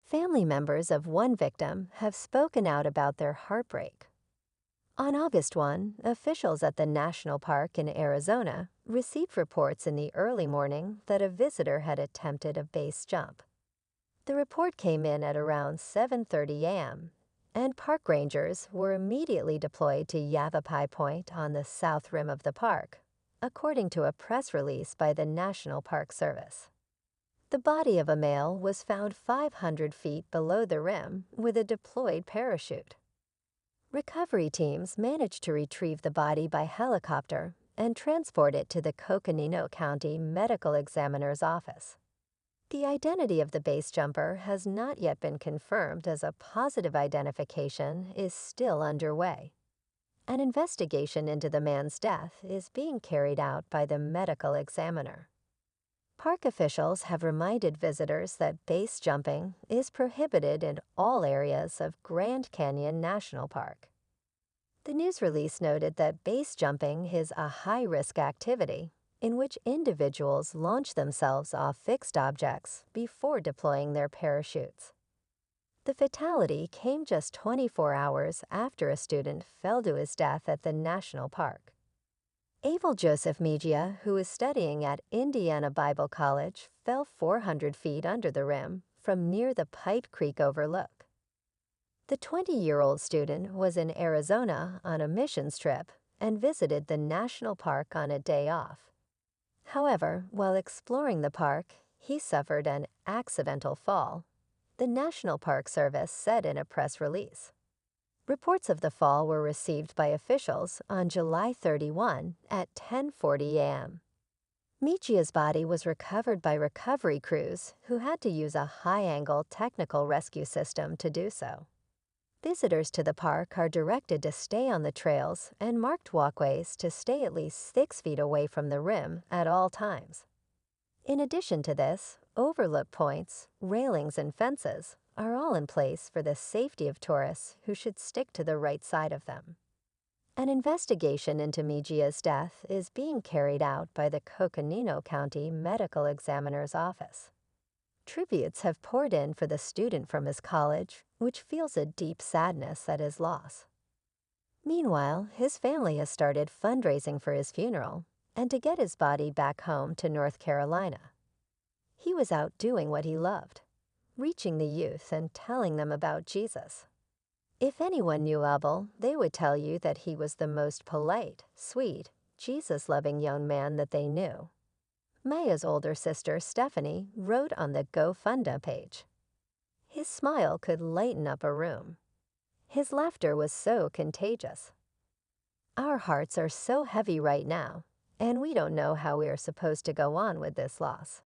Family members of one victim have spoken out about their heartbreak. On August 1, officials at the national park in Arizona received reports in the early morning that a visitor had attempted a base jump. The report came in at around 7:30 a.m., and park rangers were immediately deployed to Yavapai Point on the south rim of the park, according to a press release by the National Park Service. The body of a male was found 500 feet below the rim with a deployed parachute. Recovery teams managed to retrieve the body by helicopter and transport it to the Coconino County Medical Examiner's office. The identity of the base jumper has not yet been confirmed, as a positive identification is still underway. An investigation into the man's death is being carried out by the medical examiner. Park officials have reminded visitors that base jumping is prohibited in all areas of Grand Canyon National Park. The news release noted that base jumping is a high-risk activity in which individuals launch themselves off fixed objects before deploying their parachutes. The fatality came just 24 hours after a student fell to his death at the national park. Abel Joseph Mejia, who is studying at Indiana Bible College, fell 400 feet under the rim from near the Pipe Creek overlook. The 20-year-old student was in Arizona on a missions trip and visited the national park on a day off. However, while exploring the park, he suffered an accidental fall, the National Park Service said in a press release. Reports of the fall were received by officials on July 31 at 10:40 a.m. Michia's body was recovered by recovery crews who had to use a high-angle technical rescue system to do so. Visitors to the park are directed to stay on the trails and marked walkways to stay at least 6 feet away from the rim at all times. In addition to this, overlook points, railings, and fences are all in place for the safety of tourists who should stick to the right side of them. An investigation into Mejia's death is being carried out by the Coconino County Medical Examiner's office. Tributes have poured in for the student from his college, which feels a deep sadness at his loss. Meanwhile, his family has started fundraising for his funeral and to get his body back home to North Carolina. He was out doing what he loved, reaching the youth and telling them about Jesus. If anyone knew Abel, they would tell you that he was the most polite, sweet, Jesus-loving young man that they knew. Maya's older sister, Stephanie, wrote on the GoFundMe page, "His smile could lighten up a room. His laughter was so contagious. Our hearts are so heavy right now, and we don't know how we are supposed to go on with this loss."